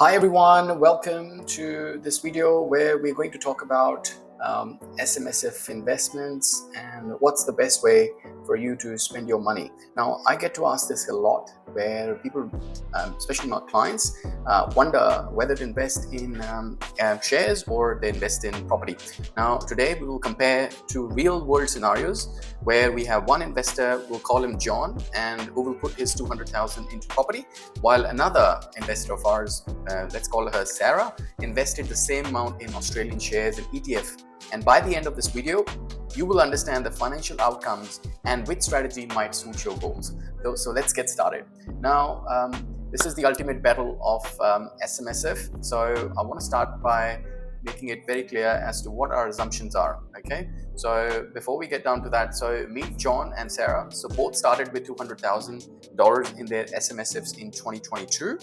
Hi everyone, welcome to this video where we're going to talk about SMSF investments and what's the best way for you to spend your money. Now, I get to ask this a lot where people, especially my clients, wonder whether to invest in shares or they invest in property. Now, today we will compare two real world scenarios where we have one investor, we'll call him John, and who will put his 200,000 into property, while another investor of ours, let's call her Sarah, invested the same amount in Australian shares and ETF. And by the end of this video, you will understand the financial outcomes and which strategy might suit your goals. So let's get started. Now, this is the ultimate battle of SMSF. So I want to start by making it very clear as to what our assumptions are. Okay, so before we get down to that, so meet John and Sarah. So both started with $200,000 in their SMSFs in 2022,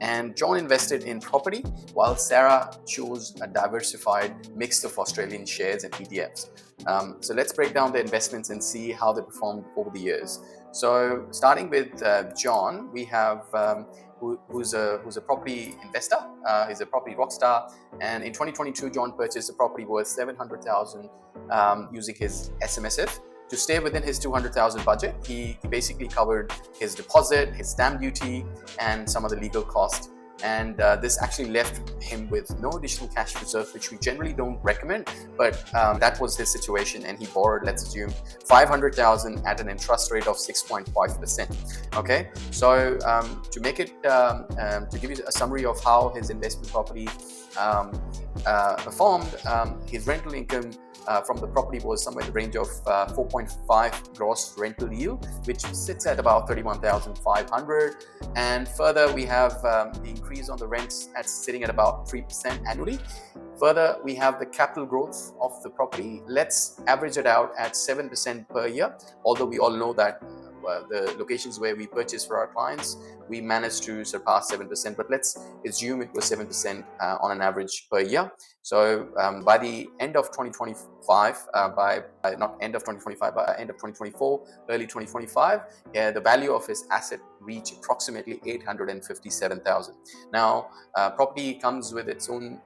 and John invested in property while Sarah chose a diversified mix of Australian shares and ETFs. So let's break down the investments and see how they performed over the years. So starting with John, we have who's a property investor. He's a property rock star, and in 2022, John purchased a property worth $700,000 using his SMSF. To stay within his 200,000 budget, he basically covered his deposit, his stamp duty, and some of the legal costs. And this actually left him with no additional cash reserve, which we generally don't recommend, but that was his situation, and he borrowed, let's assume, $500,000 at an interest rate of 6.5%. Okay, so to make it, to give you a summary of how his investment property performed, his rental income from the property was somewhere in the range of 4.5 gross rental yield, which sits at about 31,500. And further, we have the increase on the rents sitting at about 3% annually. Further, we have the capital growth of the property. Let's average it out at 7% per year, although we all know that the locations where we purchase for our clients, we managed to surpass 7%, but let's assume it was 7% on an average per year. So by the end of 2025, by not end of 2025, but end of 2024, early 2025, the value of his asset reached approximately 857,000. Now, property comes with its own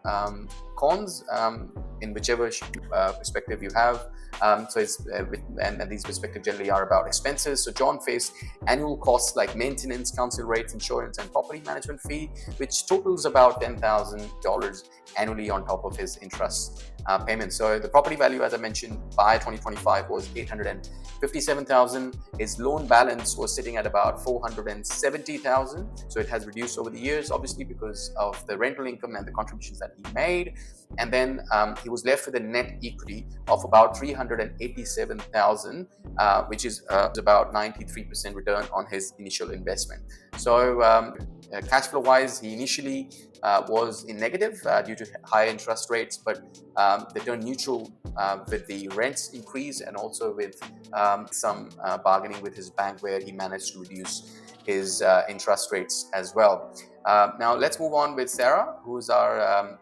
cons in whichever perspective you have. So it's and these perspectives generally are about expenses. So John faced annual costs like maintenance, council rates, insurance, and property management fee, which totals about $10,000 annually on top of his interest payments. So the property value, as I mentioned, by 2025 was 857,000. His loan balance was sitting at about 470,000. So it has reduced over the years, obviously, because of the rental income and the contributions that he made. And then he was left with a net equity of about 387,000, which is about 93% return on his initial investment. So cash flow wise, he initially was in negative due to high interest rates, but they turned neutral with the rents increase and also with some bargaining with his bank, where he managed to reduce his interest rates as well. Now let's move on with Sarah, who's our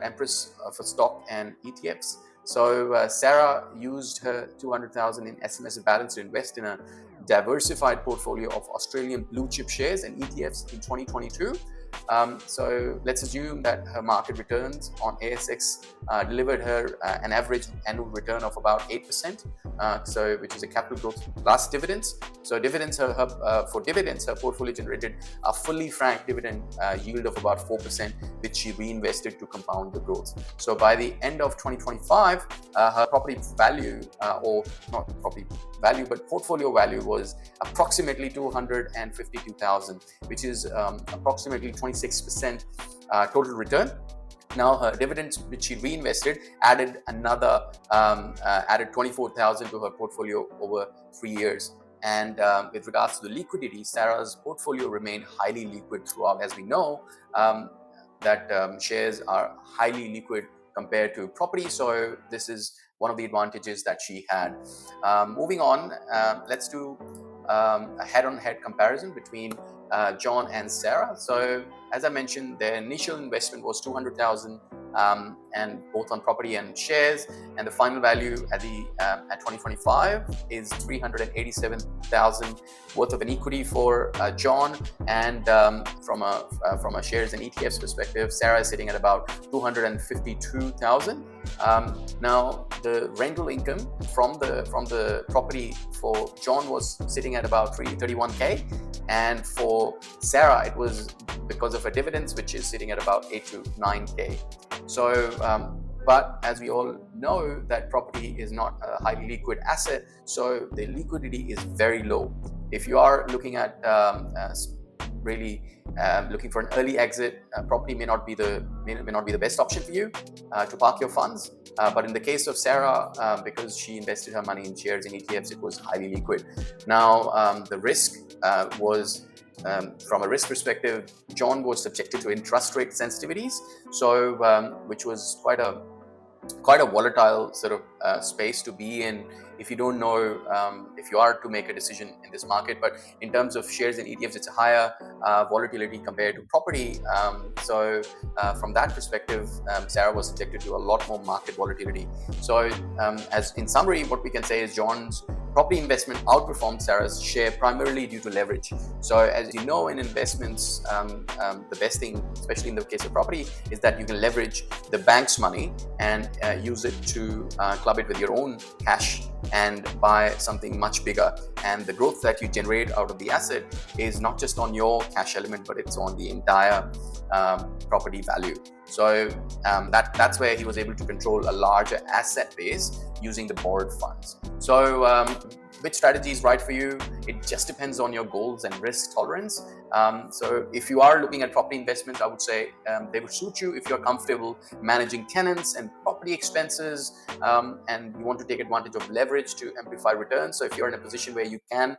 empress for stock and ETFs. So Sarah used her 200,000 in SMS balance to invest in a diversified portfolio of Australian blue chip shares and ETFs in 2022. So let's assume that her market returns on ASX delivered her an average annual return of about 8%, so which is a capital growth plus dividends. So for dividends, her portfolio generated a fully franked dividend yield of about 4%, which she reinvested to compound the growth. So by the end of 2025, her property value, or not property value, but portfolio value, was approximately 252,000, which is approximately 26% total return. Now her dividends, which she reinvested, added 24,000 to her portfolio over 3 years. And with regards to the liquidity, Sarah's portfolio remained highly liquid throughout. As we know, that shares are highly liquid compared to property, so this is one of the advantages that she had. Moving on, let's do a head-on-head comparison between John and Sarah. So as I mentioned, their initial investment was 200,000 and both on property and shares. And the final value at 2025 is 387,000 worth of an equity for John. And from a shares and ETFs perspective, Sarah is sitting at about 252,000. Now the rental income from the property for John was sitting at about 31k, and for Sarah it was, because of her dividends, which is sitting at about 8 to 9k. So but as we all know, that property is not a highly liquid asset, so the liquidity is very low. If you are looking at really looking for an early exit, property may not be the best option for you to park your funds. But in the case of Sarah, because she invested her money in shares and ETFs, it was highly liquid. Now the risk was, from a risk perspective, John was subjected to interest rate sensitivities, so which was quite a volatile sort of space to be in if you don't know if you are to make a decision in this market. But in terms of shares and ETFs, it's a higher volatility compared to property. So from that perspective, Sarah was subjected to a lot more market volatility. So as in summary, what we can say is John's property investment outperformed Sarah's share primarily due to leverage. So as you know, in investments, the best thing, especially in the case of property, is that you can leverage the bank's money and use it to club it with your own cash and buy something much bigger. And the growth that you generate out of the asset is not just on your cash element, but it's on the entire property value. So that's where he was able to control a larger asset base using the borrowed funds. So which strategy is right for you? It just depends on your goals and risk tolerance. So if you are looking at property investments, I would say they would suit you if you're comfortable managing tenants and property expenses, and you want to take advantage of leverage to amplify returns. So if you're in a position where you can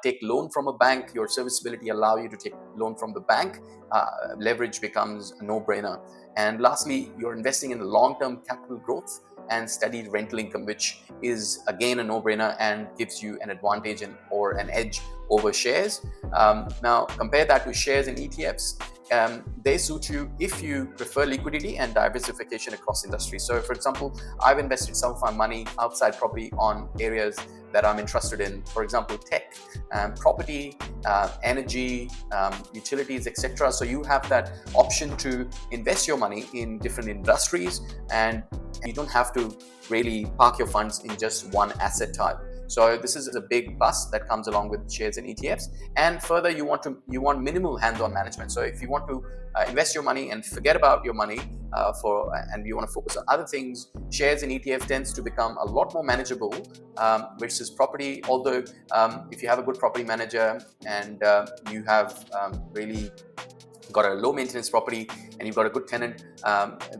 take loan from a bank, your serviceability allow you to take loan from the bank, leverage becomes a no-brainer. And lastly, you're investing in long-term capital growth and steady rental income, which is again a no-brainer and gives you an advantage or an edge over shares. Now compare that to shares and ETFs. They suit you if you prefer liquidity and diversification across industries. So for example, I've invested some of my money outside property on areas that I'm interested in. For example, tech, property, energy, utilities, etc. So you have that option to invest your money in different industries, and you don't have to really park your funds in just one asset type. So this is a big plus that comes along with shares and ETFs. And further, you want minimal hands-on management. So if you want to invest your money and forget about your money and you want to focus on other things, shares and ETF tends to become a lot more manageable versus property. Although if you have a good property manager and you have really got a low maintenance property and you've got a good tenant,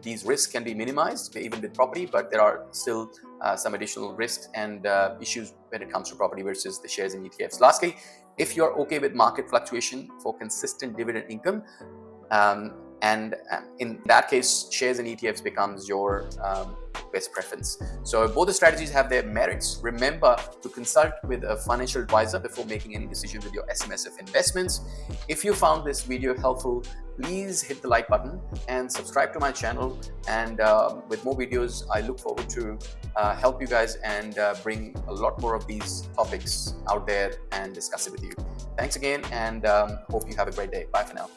these risks can be minimized even with property, but there are still some additional risks and issues when it comes to property versus the shares and ETFs. Lastly, if you're okay with market fluctuation for consistent dividend income, and in that case, shares and ETFs becomes your best preference. So both the strategies have their merits. Remember to consult with a financial advisor before making any decision with your SMSF investments. If you found this video helpful, please hit the like button and subscribe to my channel. And with more videos, I look forward to help you guys and bring a lot more of these topics out there and discuss it with you. Thanks again, and hope you have a great day. Bye for now.